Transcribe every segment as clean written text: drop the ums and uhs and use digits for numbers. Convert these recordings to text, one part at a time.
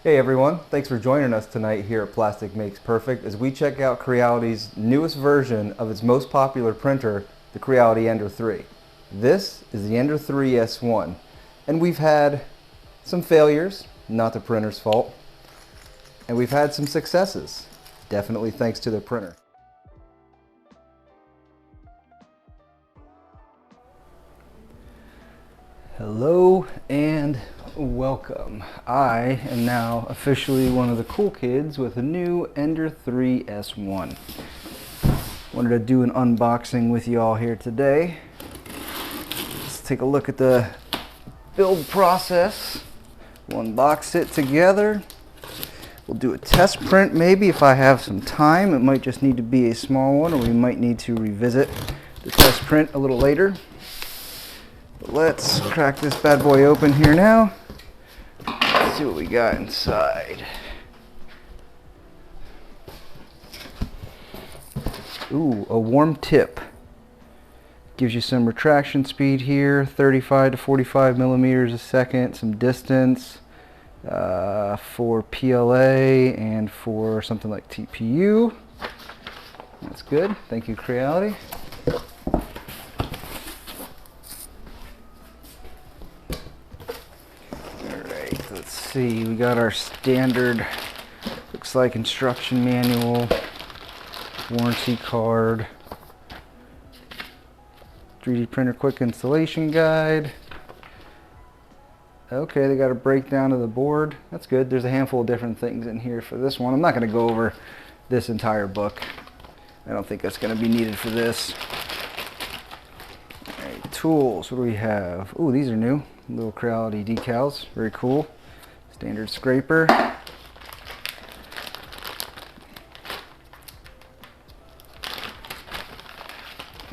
Hey everyone, thanks for joining us tonight here at Plastic Makes Perfect as we check out Creality's newest version of its most popular printer, the Creality Ender 3. This is the Ender 3 S1, and we've had some failures, not the printer's fault, and we've had some successes, definitely thanks to the printer. Hello and welcome. I am now officially one of the cool kids with a new Ender 3 S1. Wanted to do an unboxing with you all here today. Let's take a look at the build process. We'll unbox it together. We'll do a test print maybe if I have some time. It might just need to be a small one, or we might need to revisit the test print a little later. Let's crack this bad boy open here now. Let's see what we got inside. Ooh, a warm tip. Gives you some retraction speed here, 35 to 45 millimeters a second, some distance for PLA and for something like TPU. That's good. Thank you, Creality. Let's see, we got our standard, looks like instruction manual, warranty card, 3D printer quick installation guide. Okay, they got a breakdown of the board. That's good. There's a handful of different things in here for this one. I'm not going to go over this entire book. I don't think that's going to be needed for this. All right, tools. What do we have? Oh, these are new. Little Creality decals. Very cool. Standard scraper.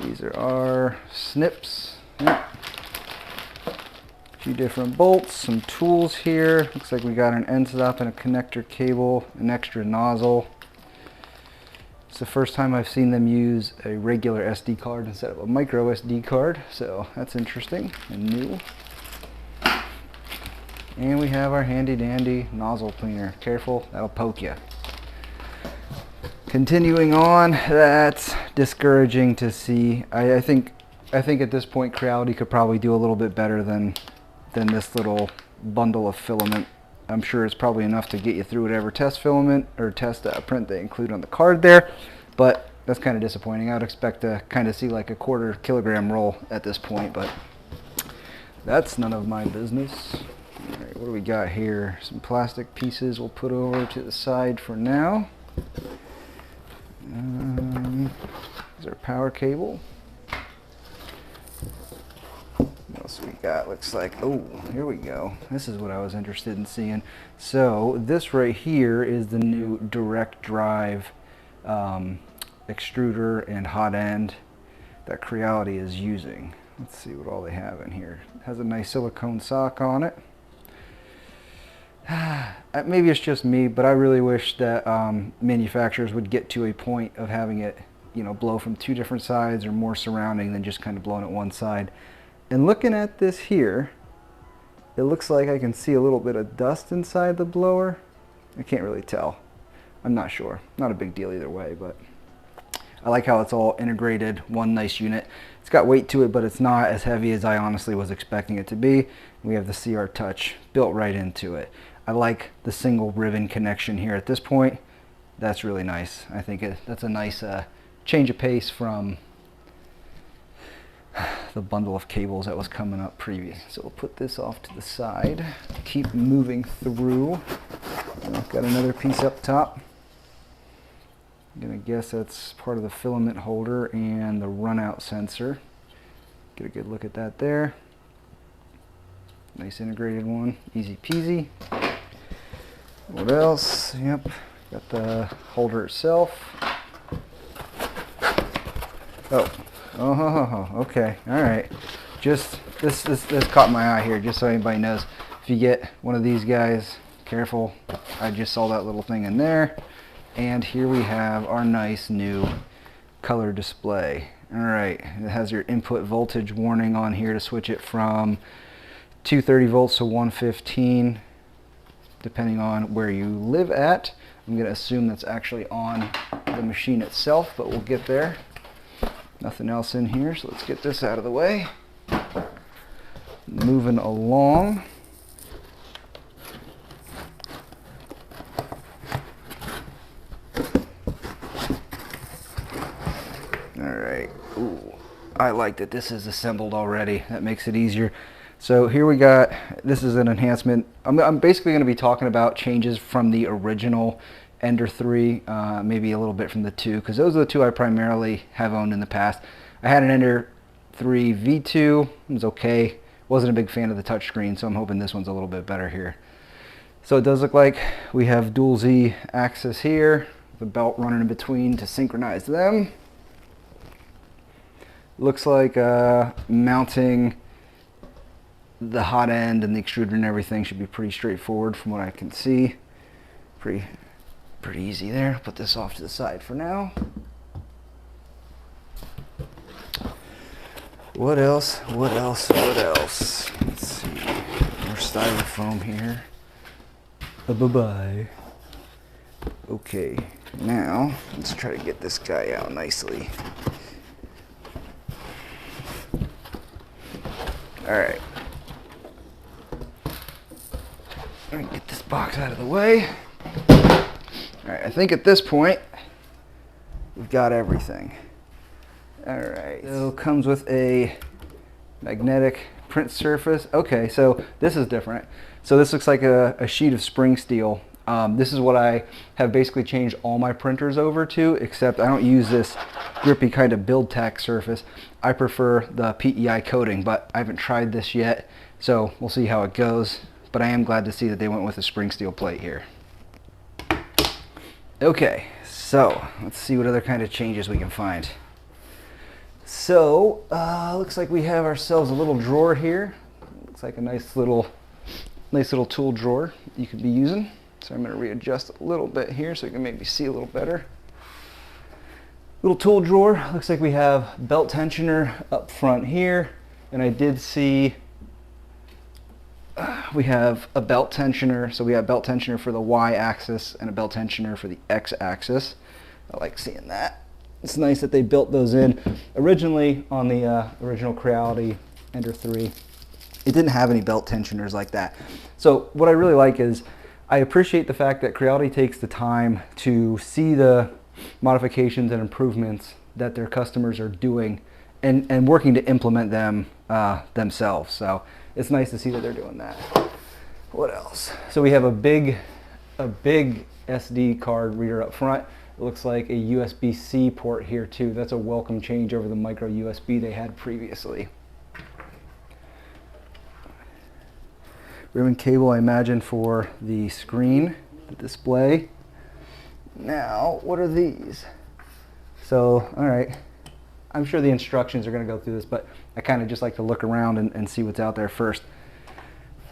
These are our snips. Yep. A few different bolts, some tools here. Looks like we got an end stop and a connector cable, an extra nozzle. It's the first time I've seen them use a regular SD card instead of a micro SD card, so that's interesting and new. And we have our handy dandy nozzle cleaner. Careful, that'll poke you. Continuing on, that's discouraging to see. I think at this point Creality could probably do a little bit better than this little bundle of filament. I'm sure it's probably enough to get you through whatever test filament or test print they include on the card there, but that's kind of disappointing. I would expect to kind of see like a 1/4 kilogram roll at this point, but that's none of my business. All right, what do we got here? Some plastic pieces we'll put over to the side for now. Is our power cable. What else we got? Looks like, oh, here we go. This is what I was interested in seeing. So this right here is the new direct drive extruder and Hotend that Creality is using. Let's see what all they have in here. It has a nice silicone sock on it. Maybe it's just me, but I really wish that manufacturers would get to a point of having it, you know, blow from two different sides or more surrounding than just kind of blowing at one side. And looking at this here, it looks like I can see a little bit of dust inside the blower. I can't really tell. I'm not sure. Not a big deal either way, but I like how it's all integrated, one nice unit. It's got weight to it, but it's not as heavy as I honestly was expecting it to be. We have the CR Touch built right into it. I like the single ribbon connection here at this point. That's really nice. I think that's a nice change of pace from the bundle of cables that was coming up previous. So we'll put this off to the side. Keep moving through. I've got another piece up top. I'm gonna guess that's part of the filament holder and the runout sensor. Get a good look at that there. Nice integrated one, easy peasy. What else? Yep, got the holder itself. Oh, okay, all right. Just this caught my eye here. Just so anybody knows, if you get one of these guys, careful. I just saw that little thing in there. And here we have our nice new color display. All right, it has your input voltage warning on here to switch it from 230 volts to 115. depending on where you live at. I'm going to assume that's actually on the machine itself, but we'll get there. Nothing else in here, so let's get this out of the way. Moving along. Alright, ooh, I like that this is assembled already. That makes it easier. So here we got, this is an enhancement. I'm basically going to be talking about changes from the original Ender 3, maybe a little bit from the 2, because those are the two I primarily have owned in the past. I had an Ender 3 V2, it was okay. Wasn't a big fan of the touchscreen, so I'm hoping this one's a little bit better here. So it does look like we have dual Z axis here, the belt running in between to synchronize them. Looks like mounting the hot end and the extruder and everything should be pretty straightforward from what I can see. Pretty easy there. Put this off to the side for now. What else? Let's see. More styrofoam here. Bye-bye. Okay, now let's try to get this guy out nicely. Alright. Let me get this box out of the way. Alright, I think at this point we've got everything. Alright, so it comes with a magnetic print surface. Okay, so this is different. So this looks like a sheet of spring steel. This is what I have basically changed all my printers over to, except I don't use this grippy kind of build tack surface. I prefer the PEI coating, but I haven't tried this yet, so we'll see how it goes. But I am glad to see that they went with a spring steel plate here. Okay, so let's see what other kind of changes we can find. So, looks like we have ourselves a little drawer here. Looks like a nice little tool drawer you could be using. So I'm going to readjust a little bit here so you can maybe see a little better. Little tool drawer. Looks like we have belt tensioner up front here, and I did see we have a belt tensioner. So we have belt tensioner for the Y-axis and a belt tensioner for the X-axis. I like seeing that. It's nice that they built those in. Originally on the original Creality Ender 3, it didn't have any belt tensioners like that. So what I really like is I appreciate the fact that Creality takes the time to see the modifications and improvements that their customers are doing and working to implement them themselves. So it's nice to see that they're doing that. What else? So we have a big SD card reader up front. It looks like a USB-C port here too. That's a welcome change over the micro USB they had previously. Ribbon cable, I imagine, for the screen, the display. Now, what are these? So, all right, I'm sure the instructions are going to go through this, but I kind of just like to look around and see what's out there first.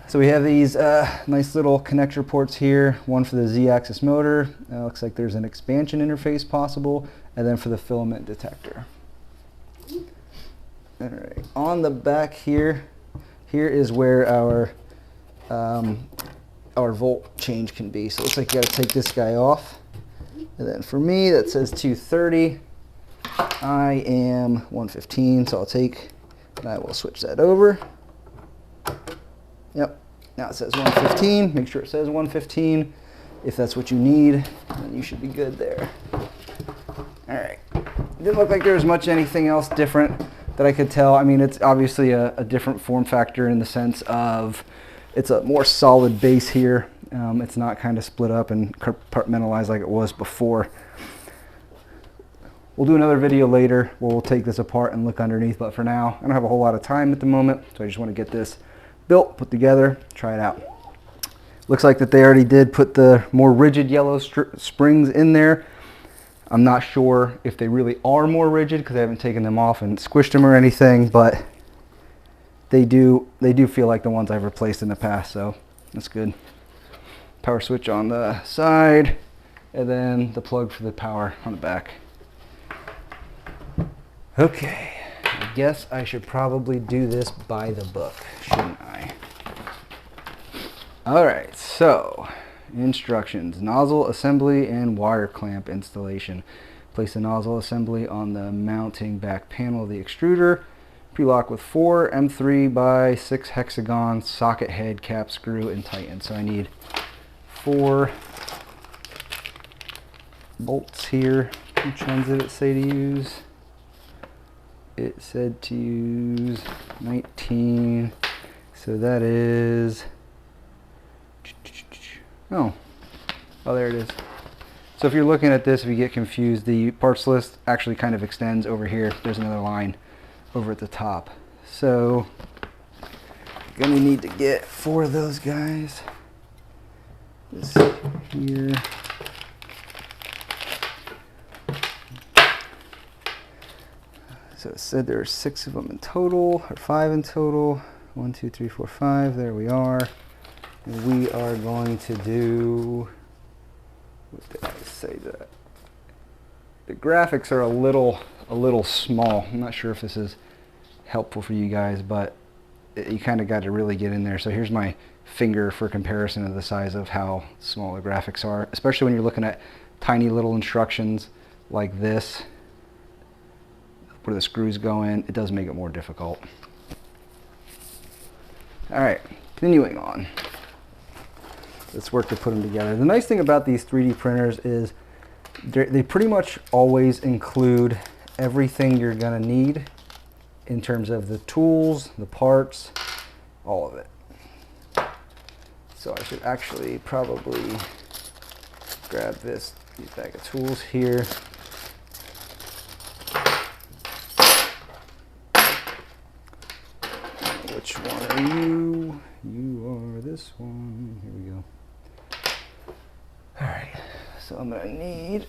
So we have these nice little connector ports here, one for the Z-axis motor. Looks like there's an expansion interface possible, and then for the filament detector. All right, on the back here is where our volt change can be. So it looks like you got to take this guy off. And then for me, that says 230. I am 115, so I'll take, and I will switch that over. Yep, now it says 115. Make sure it says 115. If that's what you need, then you should be good there. All right, it didn't look like there was much anything else different that I could tell. I mean, it's obviously a different form factor in the sense of it's a more solid base here. It's not kind of split up and compartmentalized like it was before. We'll do another video later where we'll take this apart and look underneath, but for now, I don't have a whole lot of time at the moment, so I just want to get this built, put together, try it out. Looks like that they already did put the more rigid yellow springs in there. I'm not sure if they really are more rigid because I haven't taken them off and squished them or anything, but they do feel like the ones I've replaced in the past, so that's good. Power switch on the side, and then the plug for the power on the back. Okay, I guess I should probably do this by the book, shouldn't I? Alright, so instructions: nozzle assembly and wire clamp installation. Place the nozzle assembly on the mounting back panel of the extruder. Pre-lock with 4 M3 by 6 hexagon socket head cap screw and tighten. So I need 4 bolts here. Which ones did it say to use? It said to use 19. So that is... Oh, there it is. So if you're looking at this, if you get confused, the parts list actually kind of extends over here. There's another line over at the top. So gonna need to get 4 of those guys. This here. So it said there are 6 of them in total, or 5 in total. 1, 2, 3, 4, 5. There we are. And we are going to do, what did I say that? The graphics are a little small. I'm not sure if this is helpful for you guys, but you kind of got to really get in there. So here's my finger for comparison of the size of how small the graphics are, especially when you're looking at tiny little instructions like this, where the screws go in. It does make it more difficult. All right, continuing on. Let's work to put them together. The nice thing about these 3D printers is they pretty much always include everything you're gonna need in terms of the tools, the parts, all of it. So I should actually probably grab this bag of tools here. Which one are you? You are this one. Here we go. All right, so I'm gonna need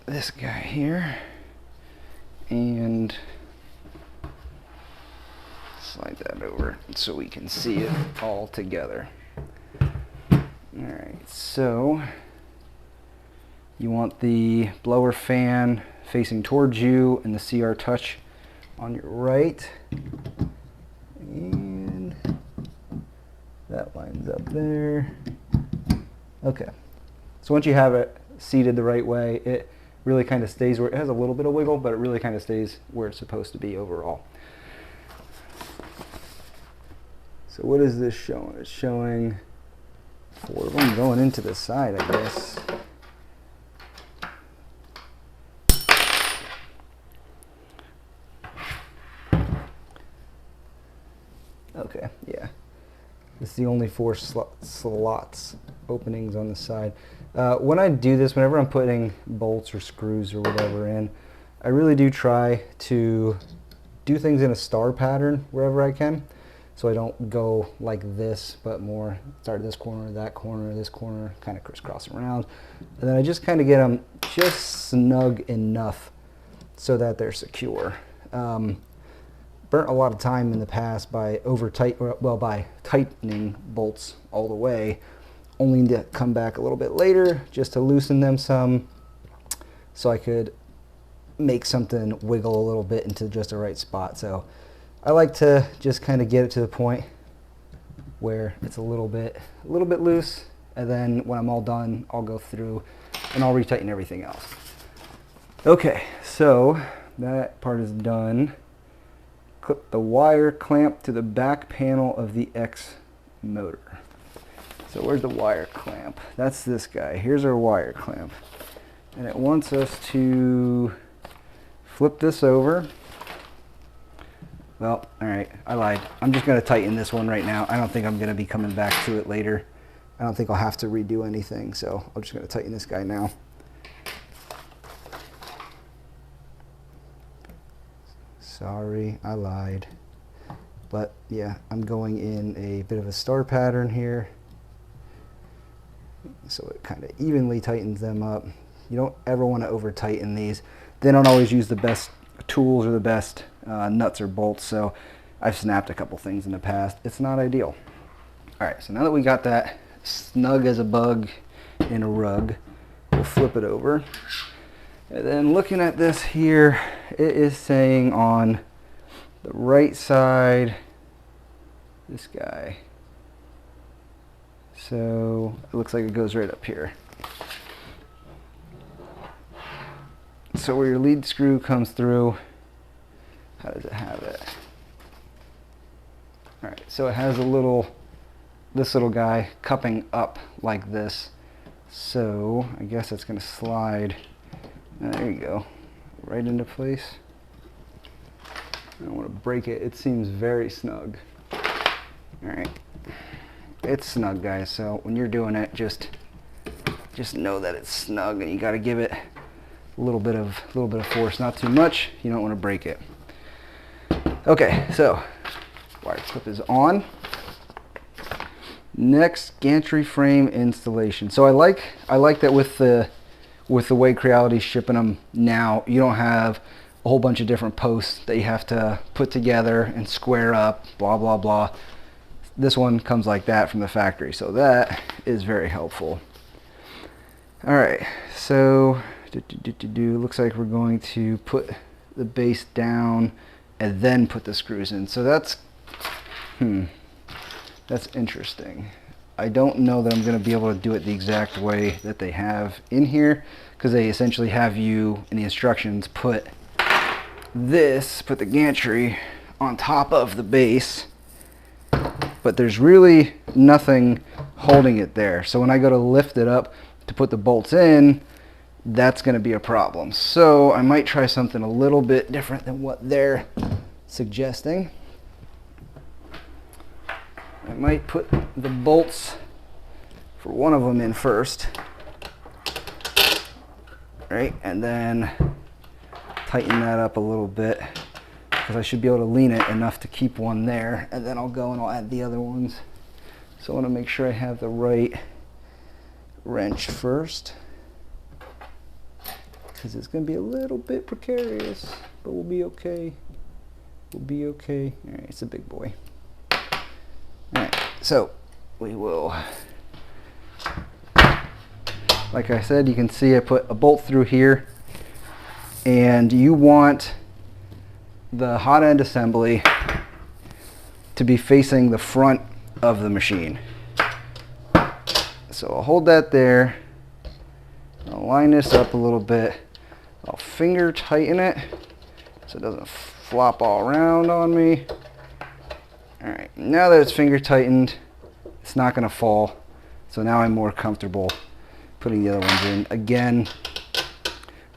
this guy here and slide that over so we can see it all together. All right, so you want the blower fan facing towards you and the CR touch on your right. And that lines up there. Okay, so once you have it seated the right way, it really kind of stays where it has a little bit of wiggle, but it really kind of stays where it's supposed to be overall. So what is this showing? It's showing 4 of them going into the side, I guess. Okay, yeah. This is the only 4 slots, openings on the side. When I do this, whenever I'm putting bolts or screws or whatever in, I really do try to do things in a star pattern wherever I can. So I don't go like this, but more start at this corner, this corner, kind of crisscross around. And then I just kind of get them just snug enough so that they're secure. Burnt a lot of time in the past by by tightening bolts all the way, only to come back a little bit later just to loosen them some so I could make something wiggle a little bit into just the right spot. So I like to just kind of get it to the point where it's a little bit loose, and then when I'm all done, I'll go through and I'll retighten everything else. Okay, so that part is done. Clip the wire clamp to the back panel of the X motor. So where's the wire clamp? That's this guy. Here's our wire clamp. And it wants us to flip this over. Well, all right, I lied. I'm just gonna tighten this one right now. I don't think I'm gonna be coming back to it later. I don't think I'll have to redo anything, so I'm just gonna tighten this guy now. Sorry, I lied. But yeah, I'm going in a bit of a star pattern here, so it kind of evenly tightens them up. You don't ever want to over tighten these. They don't always use the best tools or the best nuts or bolts, so I've snapped a couple things in the past. It's not ideal. All right, so now that we got that snug as a bug in a rug, we'll flip it over. And then looking at this here, it is saying on the right side, this guy, So it looks like it goes right up here. So where your lead screw comes through, how does it have it? All right, so it has this little guy cupping up like this. So I guess it's gonna slide, there you go, right into place. I don't want to break it. It seems very snug. All right, it's snug, guys. So when you're doing it, just know that it's snug, and you got to give it a little bit of force, not too much. You don't want to break it. Okay, so wire clip is on. Next, gantry frame installation. So I like that with the way Creality's shipping them now, you don't have a whole bunch of different posts that you have to put together and square up, blah blah blah. This one comes like that from the factory, so that is very helpful. All right, so looks like we're going to put the base down and then put the screws in. So that's interesting. I don't know that I'm going to be able to do it the exact way that they have in here, because they essentially have you in the instructions put the gantry on top of the base, but there's really nothing holding it there. So when I go to lift it up to put the bolts in, that's going to be a problem. So I might try something a little bit different than what they're suggesting. I might put the bolts for one of them in first, right, and then tighten that up a little bit, because I should be able to lean it enough to keep one there, and then I'll go and I'll add the other ones. So I want to make sure I have the right wrench first, because it's going to be a little bit precarious, but we'll be okay. We'll be okay. All right, it's a big boy. All right, so we will, like I said, you can see I put a bolt through here, and you want the hot end assembly to be facing the front of the machine. So I'll hold that there. I'll line this up a little bit. I'll finger tighten it so it doesn't flop all around on me. All right, now that it's finger tightened, it's not going to fall. So now I'm more comfortable putting the other ones in. Again,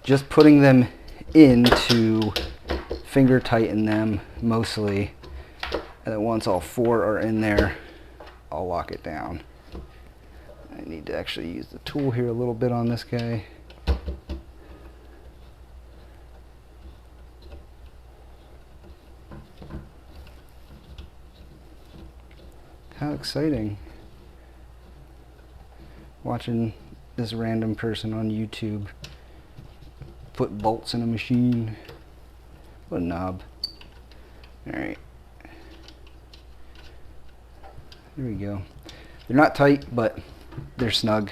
just putting them in to finger tighten them mostly, and then once all four are in there, I'll lock it down. I need to actually use the tool here a little bit on this guy. How exciting, watching this random person on YouTube put bolts in a machine. What a knob. Alright, there we go. They're not tight, but they're snug.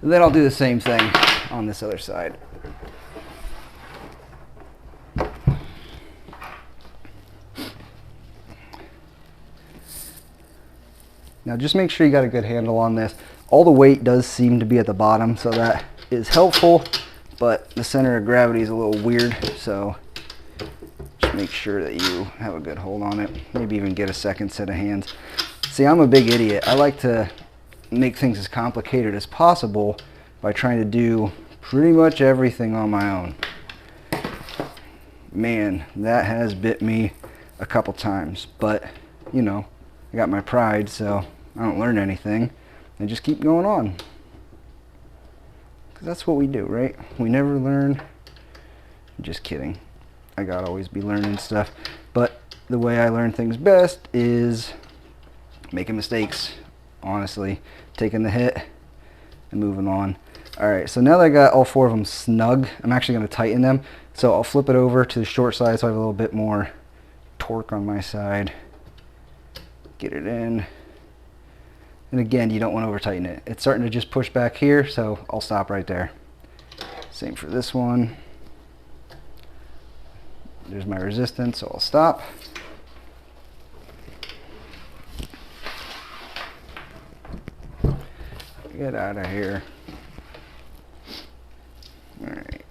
And then I'll do the same thing on this other side. Now just make sure you got a good handle on this. All the weight does seem to be at the bottom, so that is helpful, but the center of gravity is a little weird, so just make sure that you have a good hold on it. Maybe even get a second set of hands. See, I'm a big idiot. I like to make things as complicated as possible by trying to do pretty much everything on my own. Man, that has bit me a couple times, but you know, I got my pride, so I don't learn anything. I just keep going on. Because that's what we do, right? We never learn. Just kidding. I gotta always be learning stuff. But the way I learn things best is making mistakes, honestly. Taking the hit and moving on. Alright, so now that I got all four of them snug, I'm actually going to tighten them. So I'll flip it over to the short side so I have a little bit more torque on my side. Get it in. And again, you don't want to over tighten it. It's starting to just push back here, so I'll stop right there. Same for this one. There's my resistance, so I'll stop. Get out of here. All right.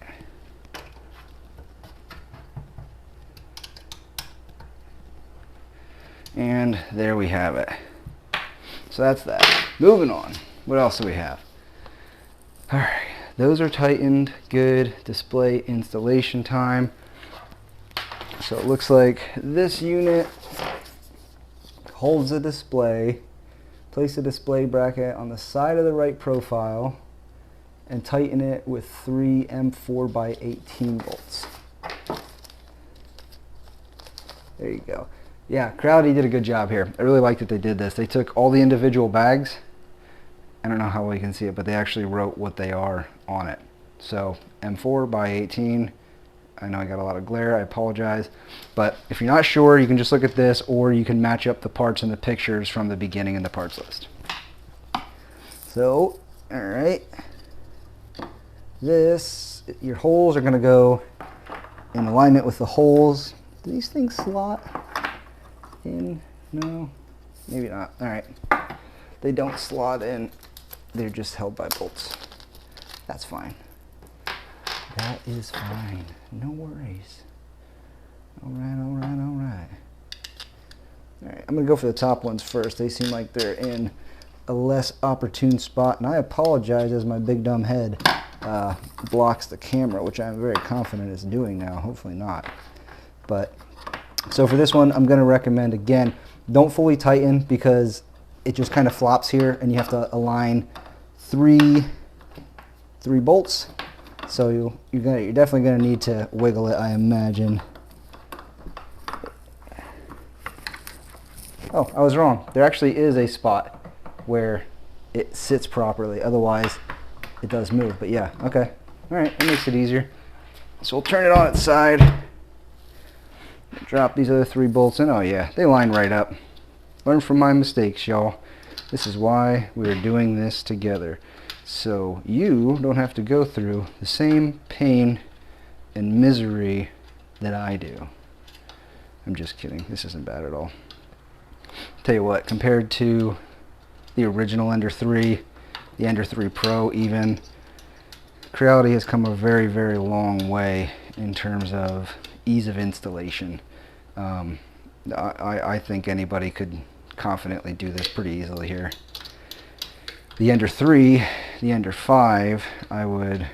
And there we have it. So that's that. Moving on. What else do we have? All right. Those are tightened. Good. Display installation time. So it looks like this unit holds the display. Place the display bracket on the side of the right profile and tighten it with 3 M4 by 18 bolts. There you go. Yeah, Creality did a good job here. I really like that they did this. They took all the individual bags. I don't know how well you can see it, but they actually wrote what they are on it. So M4 by 18. I know I got a lot of glare, I apologize. But if you're not sure, you can just look at this, or you can match up the parts in the pictures from the beginning in the parts list. So, all right. Your holes are gonna go in alignment with the holes. Do these things slot in? No, maybe not. All right. They don't slot in. They're just held by bolts. That's fine. That is fine. No worries. All right, all right, all right. All right, I'm gonna go for the top ones first. They seem like they're in a less opportune spot, and I apologize as my big dumb head blocks the camera, which I'm very confident is doing now. Hopefully not. But so for this one, I'm gonna recommend, again, don't fully tighten because it just kind of flops here, and you have to align three bolts. So you're definitely going to need to wiggle it, I imagine. Oh, I was wrong. There actually is a spot where it sits properly. Otherwise, it does move. But yeah, okay. All right, that makes it easier. So we'll turn it on its side. Drop these other 3 bolts in. Oh yeah, they line right up. Learn from my mistakes, y'all. This is why we are doing this together. So you don't have to go through the same pain and misery that I do. I'm just kidding. This isn't bad at all. Tell you what, compared to the original Ender 3, the Ender 3 Pro even, Creality has come a very, very long way in terms of ease of installation. I think anybody could confidently do this pretty easily here. The Ender 3, the Ender 5, I would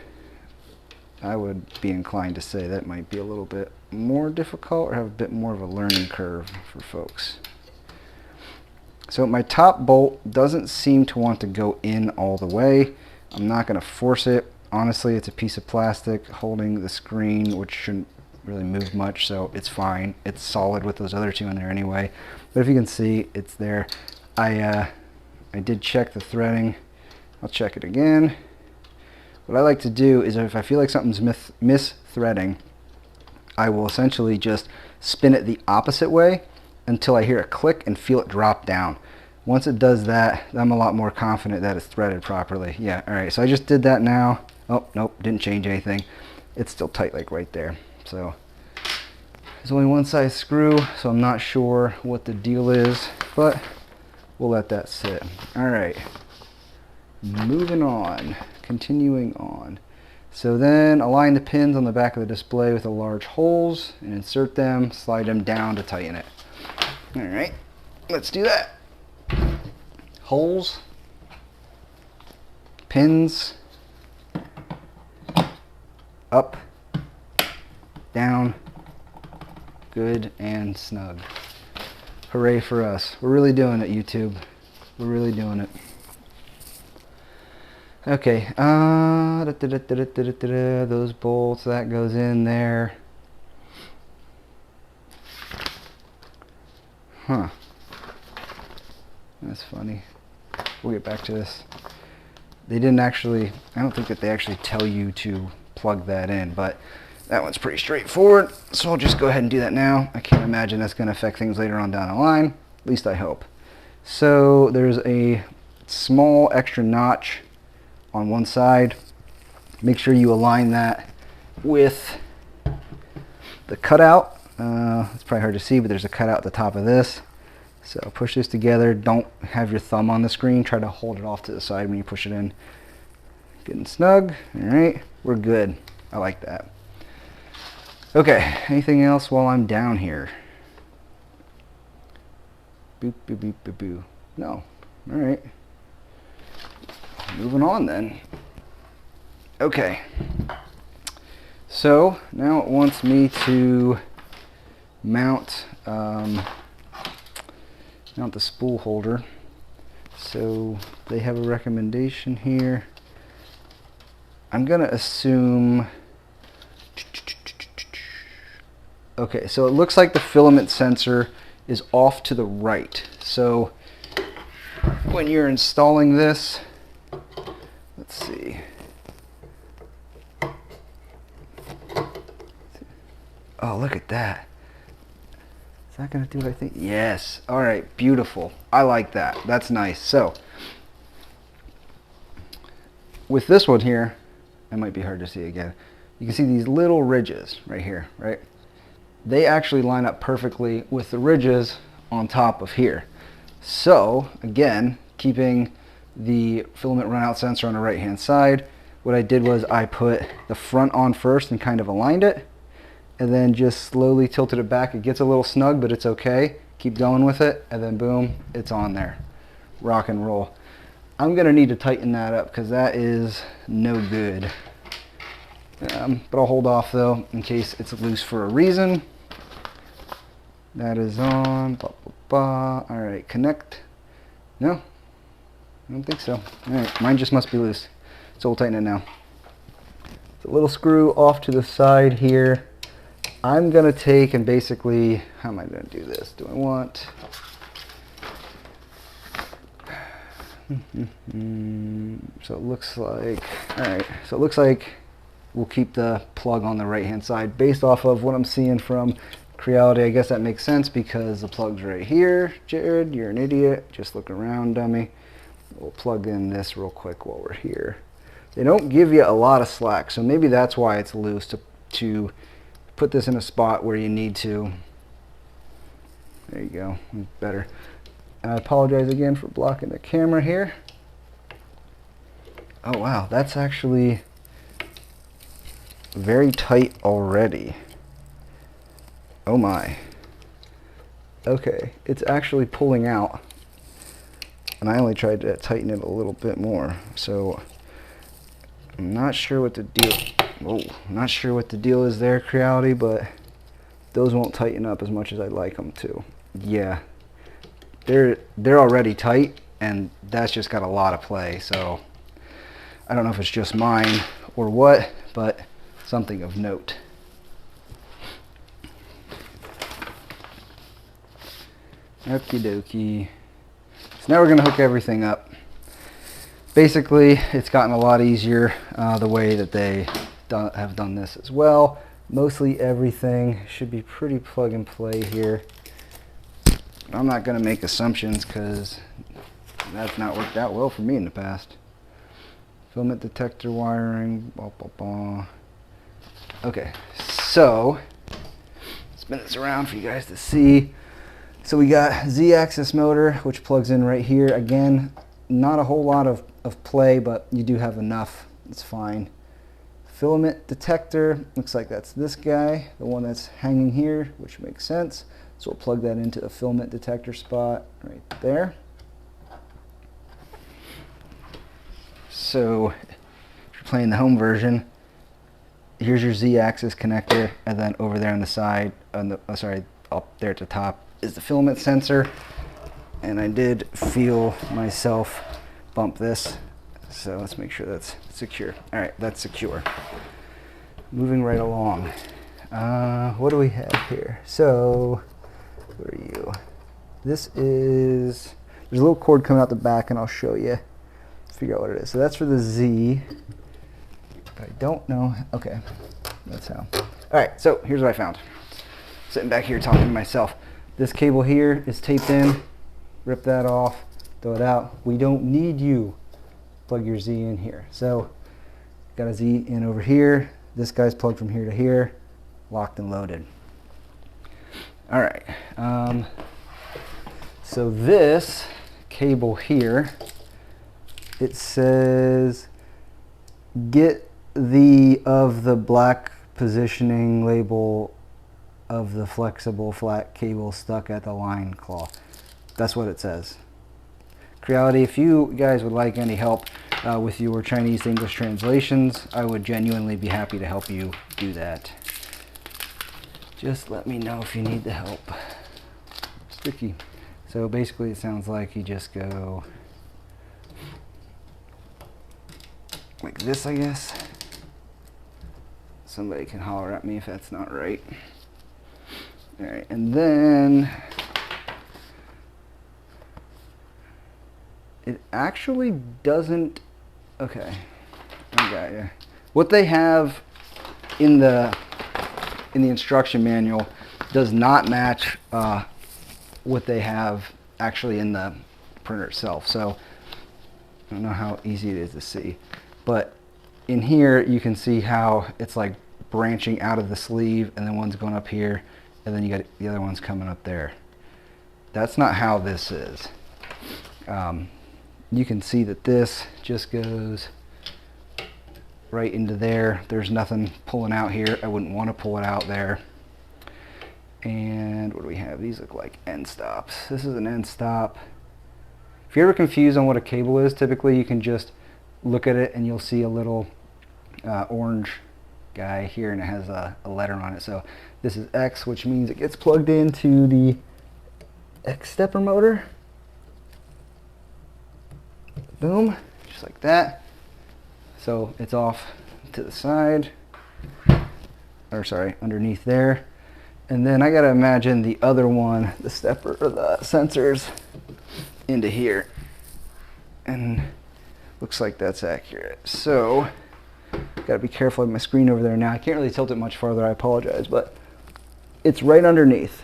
be inclined to say that might be a little bit more difficult or have a bit more of a learning curve for folks. So my top bolt doesn't seem to want to go in all the way. I'm not going to force it. Honestly, it's a piece of plastic holding the screen, which shouldn't really move much, so it's fine. It's solid with those other 2 in there anyway. But if you can see, it's there. I did check the threading. I'll check it again. What I like to do is if I feel like something's mis-threading, I will essentially just spin it the opposite way until I hear a click and feel it drop down. Once it does that, I'm a lot more confident that it's threaded properly. Yeah, all right, so I just did that now. Oh, nope, didn't change anything. It's still tight like right there. So there's only one size screw, so I'm not sure what the deal is, but we'll let that sit. All right, moving on, continuing on. So then align the pins on the back of the display with the large holes and insert them, slide them down to tighten it. All right, let's do that. Holes, pins, up, down, good and snug. Hooray for us. We're really doing it, YouTube. We're really doing it. Okay, those bolts, that goes in there. Huh. That's funny. We'll get back to this. They didn't actually, I don't think that they actually tell you to plug that in, but that one's pretty straightforward, so I'll just go ahead and do that now. I can't imagine that's going to affect things later on down the line, at least I hope. So there's a small extra notch on one side. Make sure you align that with the cutout. It's probably hard to see, but there's a cutout at the top of this. So push this together. Don't have your thumb on the screen. Try to hold it off to the side when you push it in. Getting snug. All right, we're good. I like that. Okay, anything else while I'm down here? Boop, boop, boop, boop, boop. No. All right. Moving on then. Okay. So now it wants me to mount the spool holder. So they have a recommendation here. I'm gonna assume, okay, so it looks like the filament sensor is off to the right. So when you're installing this, let's see. Oh, look at that. Is that gonna do what I think? Yes. All right, beautiful. I like that. That's nice. So with this one here, it might be hard to see again. You can see these little ridges right here, right? They actually line up perfectly with the ridges on top of here. So again, keeping the filament runout sensor on the right hand side, what I did was I put the front on first and kind of aligned it, and then just slowly tilted it back. It gets a little snug, but it's okay. Keep going with it, and then boom, it's on there. Rock and roll. I'm gonna need to tighten that up because that is no good. But I'll hold off though in case it's loose for a reason. That is on. Blah, blah, blah. All right, connect. No, I don't think so. All right, mine just must be loose. So we'll tighten it now. It's a little screw off to the side here. I'm gonna take and basically, how am I gonna do this? Do I want? So it looks like, all right, so it looks like we'll keep the plug on the right hand side based off of what I'm seeing from Creality. I guess that makes sense because the plug's right here. Jared, you're an idiot. Just look around, dummy. We'll plug in this real quick while we're here. They don't give you a lot of slack, so maybe that's why it's loose, to put this in a spot where you need to. There you go, better. I apologize again for blocking the camera here. Oh wow, that's actually very tight already. Oh my. Okay, it's actually pulling out. And I only tried to tighten it a little bit more. So I'm not sure what the deal, I'm not sure what the deal is there, Creality, but those won't tighten up as much as I'd like them to. Yeah. They're already tight, and that's just got a lot of play, so I don't know if it's just mine or what, but something of note. Okie dokie. So now we're going to hook everything up. Basically, it's gotten a lot easier the way that they have done this as well. Mostly everything should be pretty plug and play here. I'm not going to make assumptions because that's not worked out well for me in the past. Filament detector wiring, blah, blah, blah. Okay, so spin this around for you guys to see. So we got Z-axis motor, which plugs in right here. Again, not a whole lot of play, but you do have enough. It's fine. Filament detector, looks like that's this guy, the one that's hanging here, which makes sense. So we'll plug that into a filament detector spot right there. So if you're playing the home version, here's your Z-axis connector, and then over there on the side, on the up there at the top is the filament sensor. And I did feel myself bump this, so let's make sure that's secure. All right, that's secure. Moving right along. What do we have here? So where are you? This is, there's a little cord coming out the back, and I'll show you. Figure out what it is. So that's for the Z. I don't know. Okay, that's how. All right, so here's what I found. Sitting back here talking to myself. This cable here is taped in. Rip that off, throw it out. We don't need you. Plug your Z in here. So got a Z in over here. This guy's plugged from here to here, locked and loaded. All right. So this cable here, it says get the black positioning label of the flexible flat cable stuck at the line claw. That's what it says. Creality, if you guys would like any help with your Chinese to English translations, I would genuinely be happy to help you do that. Just let me know if you need the help. Sticky. So basically it sounds like you just go like this, I guess. Somebody can holler at me if that's not right. All right, and then it actually doesn't, okay, I got you. What they have in the instruction manual does not match what they have actually in the printer itself. So I don't know how easy it is to see, but in here you can see how it's like branching out of the sleeve, and then one's going up here, and then you got the other one's coming up there. That's not how this is. You can see that this just goes right into there. There's nothing pulling out here. I wouldn't want to pull it out there. And what do we have? These look like end stops. This is an end stop. If you're ever confused on what a cable is, typically you can just look at it and you'll see a little orange guy here, and it has a letter on it. So this is X, which means it gets plugged into the X stepper motor. Boom, just like that. So it's off to the side, or sorry, underneath there. And then I gotta imagine the other one, the stepper or the sensors, into here. And looks like that's accurate. So gotta be careful of my screen over there now. I can't really tilt it much farther, I apologize, but it's right underneath.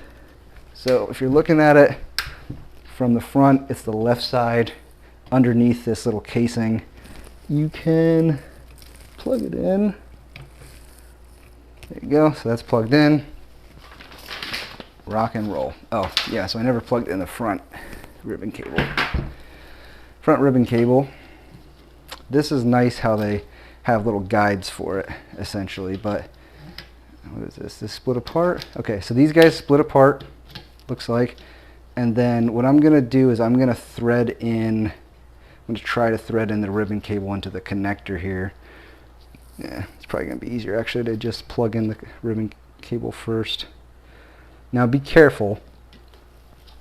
So if you're looking at it from the front, it's the left side underneath this little casing. You can plug it in. There you go, so that's plugged in. Rock and roll. Oh yeah, so I never plugged in the front ribbon cable. Front ribbon cable. This is nice how they have little guides for it, essentially, but what is this? This split apart? Okay, so these guys split apart, looks like. And then what I'm gonna do is I'm gonna thread in, I'm gonna try to thread in the ribbon cable into the connector here. Yeah, it's probably gonna be easier actually to just plug in the ribbon cable first. Now be careful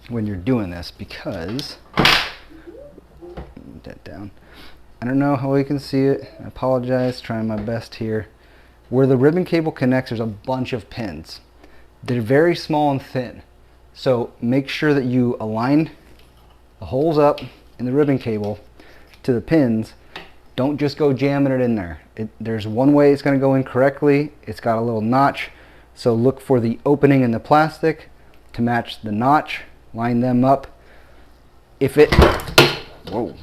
when you're doing this, because, that down. I don't know how you can see it. I apologize, trying my best here. Where the ribbon cable connects, there's a bunch of pins. They're very small and thin. So make sure that you align the holes up in the ribbon cable to the pins. Don't just go jamming it in there. There's one way it's gonna go in correctly. It's got a little notch. So look for the opening in the plastic to match the notch. Line them up. If it, whoa,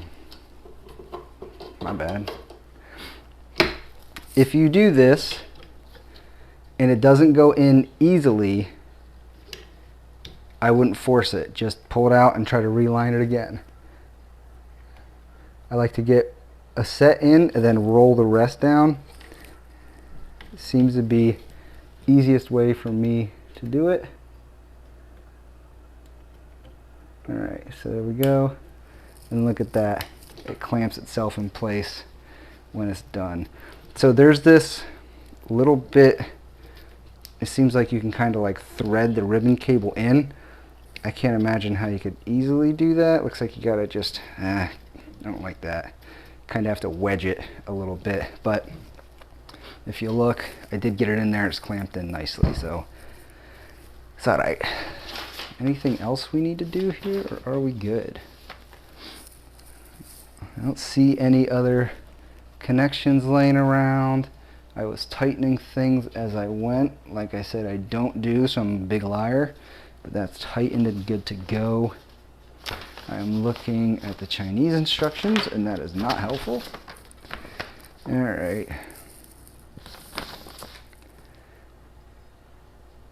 my bad. If you do this and it doesn't go in easily, I wouldn't force it. Just pull it out and try to reline it again. I like to get a set in and then roll the rest down. It seems to be easiest way for me to do it. Alright, so there we go. And look at that. It clamps itself in place when it's done. So there's this little bit, it seems like you can kind of like thread the ribbon cable in. I can't imagine how you could easily do that. Looks like you gotta just, I don't like that. Kind of have to wedge it a little bit, but if you look, I did get it in there. It's clamped in nicely, so it's all right. Anything else we need to do here, or are we good? I don't see any other connections laying around. I was tightening things as I went. Like I said, I don't do, so I'm a big liar. But that's tightened and good to go. I'm looking at the Chinese instructions, and that is not helpful. All right.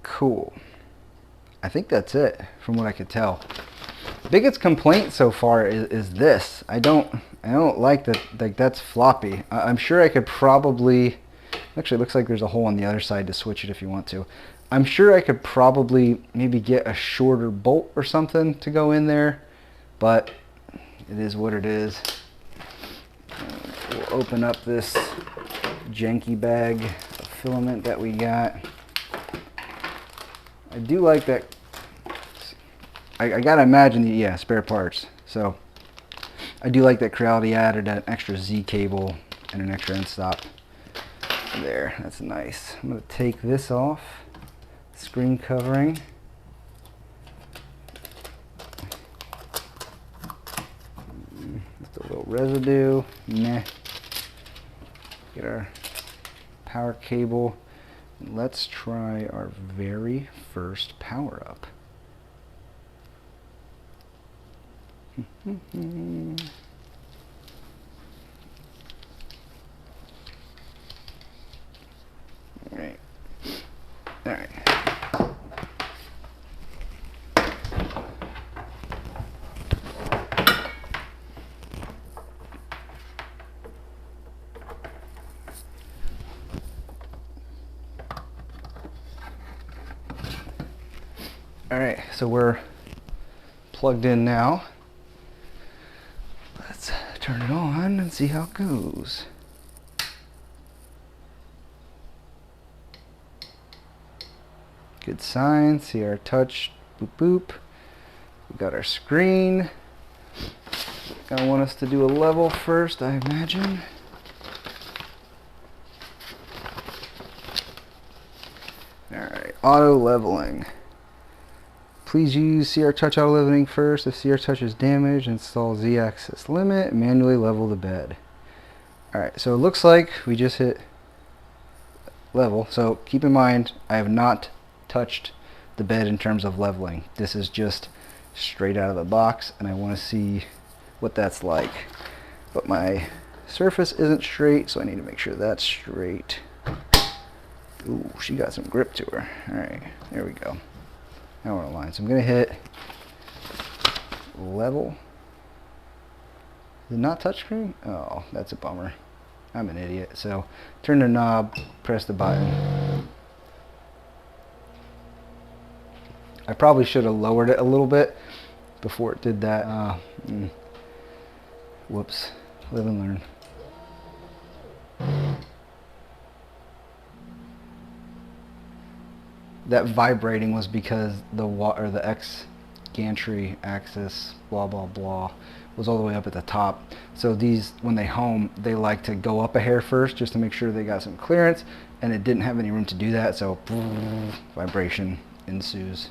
Cool. I think that's it from what I could tell. Biggest complaint so far is this. I don't like that. Like, that's floppy. I'm sure I could probably. Actually, it looks like there's a hole on the other side to switch it if you want to. I'm sure I could probably maybe get a shorter bolt or something to go in there, but it is what it is. We'll open up this janky bag of filament that we got. I do like that. I gotta imagine, yeah, spare parts. So I do like that Creality added an extra Z cable and an extra end stop. There, that's nice. I'm gonna take this off, screen covering. Just a little residue, meh. Get our power cable. Let's try our very first power up. Alright. Alright. Alright, so we're plugged in now. Let's turn it on and see how it goes. Good sign. See our touch. Boop boop. We got our screen. Gonna want us to do a level first, I imagine. Alright, auto leveling. Please use CR Touch auto leveling first. If CR Touch is damaged, install Z-axis limit. Manually level the bed. Alright, so it looks like we just hit level. So keep in mind, I have not touched the bed in terms of leveling. This is just straight out of the box, and I want to see what that's like. But my surface isn't straight, so I need to make sure that's straight. Ooh, she got some grip to her. Alright, there we go. Now we're on line. So I'm going to hit level. Is it not touchscreen? Oh, that's a bummer. I'm an idiot. So turn the knob, press the button. I probably should have lowered it a little bit before it did that. Whoops. Live and learn. That vibrating was because the X Gantry axis, blah blah blah, was all the way up at the top. So these, when they home, they like to go up a hair first just to make sure they got some clearance, and it didn't have any room to do that, so vibration ensues.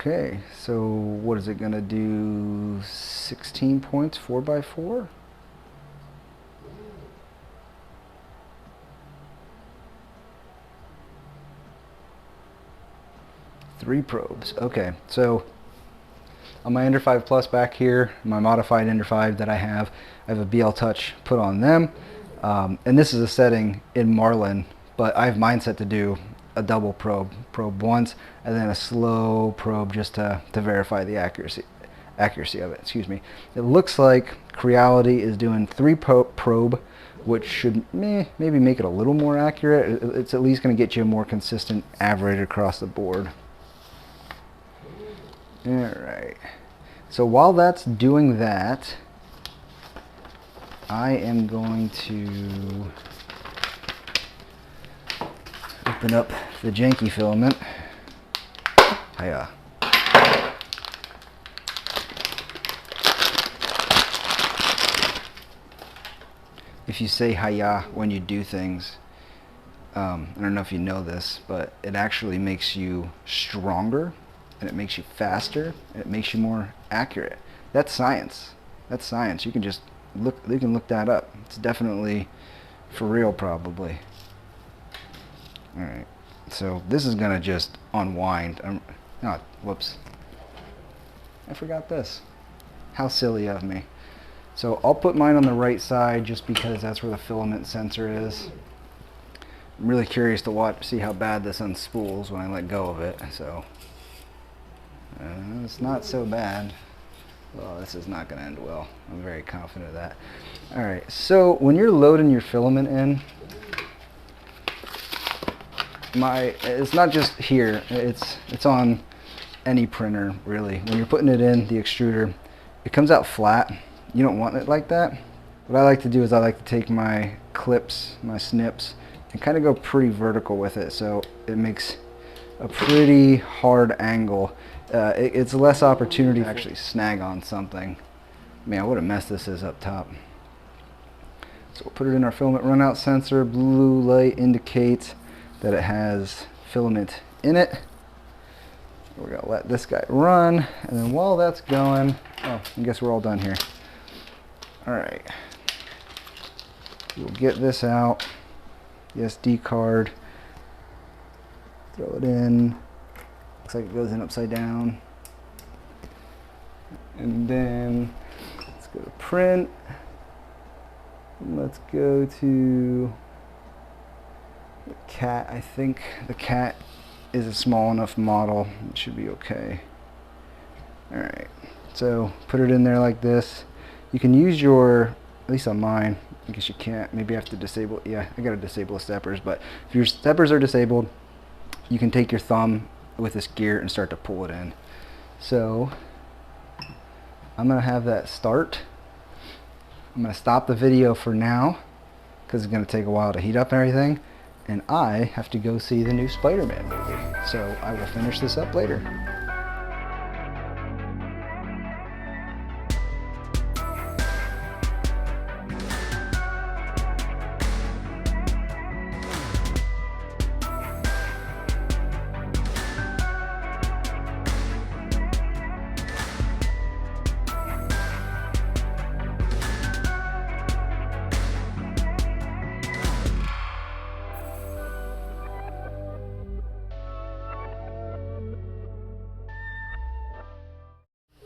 Okay, so what is it gonna do? 16 points, 4x4? Three probes. Okay, so on my Ender 5 Plus back here, my modified Ender 5 that I have a BL Touch put on them. And this is a setting in Marlin, but I have mine set to do a double probe once, and then a slow probe just to verify the accuracy of it. Excuse me. It looks like Creality is doing 3 probe, which should maybe make it a little more accurate. It's at least going to get you a more consistent average across the board. Alright, so while that's doing that, I am going to open up the janky filament. Hiya. If you say hiya when you do things, I don't know if you know this, but it actually makes you stronger, and it makes you faster, and it makes you more accurate. That's science. That's science. You can just look. You can look that up. It's definitely for real, probably. All right. So this is gonna just unwind. Oh, whoops. I forgot this. How silly of me. So I'll put mine on the right side just because that's where the filament sensor is. I'm really curious to see how bad this unspools when I let go of it. So it's not so bad. Well, this is not going to end well. I'm very confident of that. All right, so when you're loading your filament in, it's not just here. It's on any printer, really. When you're putting it in the extruder, it comes out flat. You don't want it like that. What I like to do is I like to take my clips, my snips, and kind of go pretty vertical with it, so it makes a pretty hard angle. It's less opportunity to actually snag on something. Man, what a mess this is up top. So we'll put it in our filament runout sensor. Blue light indicates that it has filament in it. We're gonna let this guy run, and then while that's going, oh, I guess we're all done here. All right, we'll get this out, the SD card, throw it in. Looks like it goes in upside down. And then let's go to print. And let's go to the cat. I think the cat is a small enough model. It should be okay. All right, so put it in there like this. You can use your, at least on mine, I guess you can't, maybe I have to disable, yeah, I gotta disable the steppers, but if your steppers are disabled, you can take your thumb with this gear and start to pull it in. So I'm gonna have that start. I'm gonna stop the video for now because it's gonna take a while to heat up and everything, and I have to go see the new Spider-Man movie. So I will finish this up later.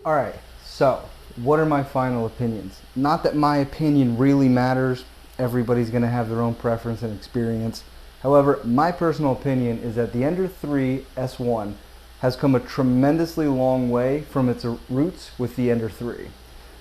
All right, so what are my final opinions? Not that my opinion really matters. Everybody's gonna have their own preference and experience. However, my personal opinion is that the Ender 3 S1 has come a tremendously long way from its roots with the Ender 3.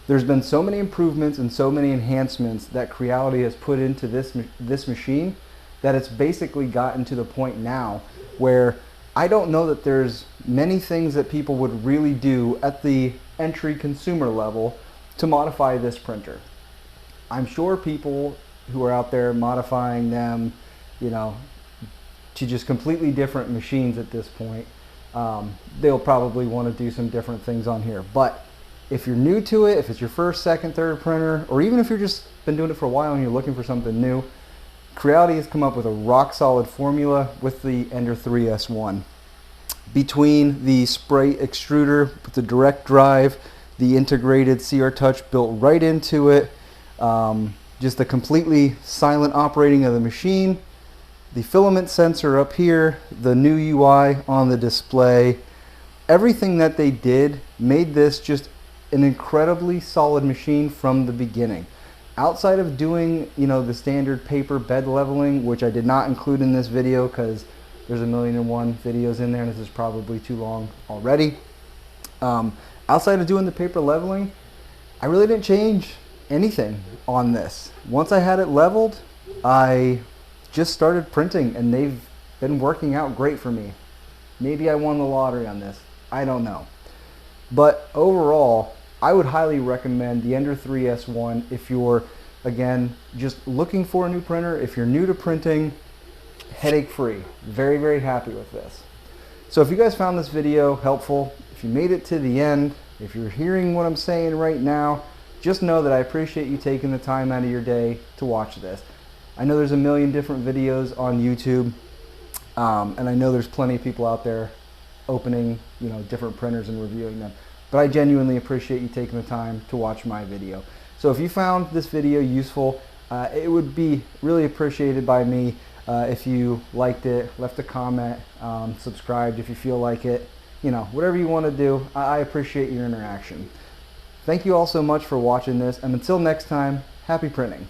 There's been so many improvements and so many enhancements that Creality has put into this machine that it's basically gotten to the point now where I don't know that there's many things that people would really do at the entry consumer level to modify this printer. I'm sure people who are out there modifying them, you know, to just completely different machines at this point, they'll probably want to do some different things on here. But if you're new to it, if it's your first, second, third printer, or even if you're just been doing it for a while and you're looking for something new, Creality has come up with a rock solid formula with the Ender 3 S1. Between the spray extruder with the direct drive, the integrated CR Touch built right into it, just the completely silent operating of the machine, the filament sensor up here, the new UI on the display, everything that they did made this just an incredibly solid machine from the beginning. Outside of doing, you know, the standard paper bed leveling, which I did not include in this video because there's 1,000,001 videos in there and this is probably too long already. Outside of doing the paper leveling, I really didn't change anything on this. Once I had it leveled, I just started printing and they've been working out great for me. Maybe I won the lottery on this. I don't know. But overall, I would highly recommend the Ender 3 S1 if you're, again, just looking for a new printer. If you're new to printing, headache free. Very, very happy with this. So if you guys found this video helpful, if you made it to the end, if you're hearing what I'm saying right now, just know that I appreciate you taking the time out of your day to watch this. I know there's a million different videos on YouTube, and I know there's plenty of people out there opening, you know, different printers and reviewing them. But I genuinely appreciate you taking the time to watch my video. So if you found this video useful, it would be really appreciated by me if you liked it, left a comment, subscribed if you feel like it. You know, whatever you want to do, I appreciate your interaction. Thank you all so much for watching this, and until next time, happy printing.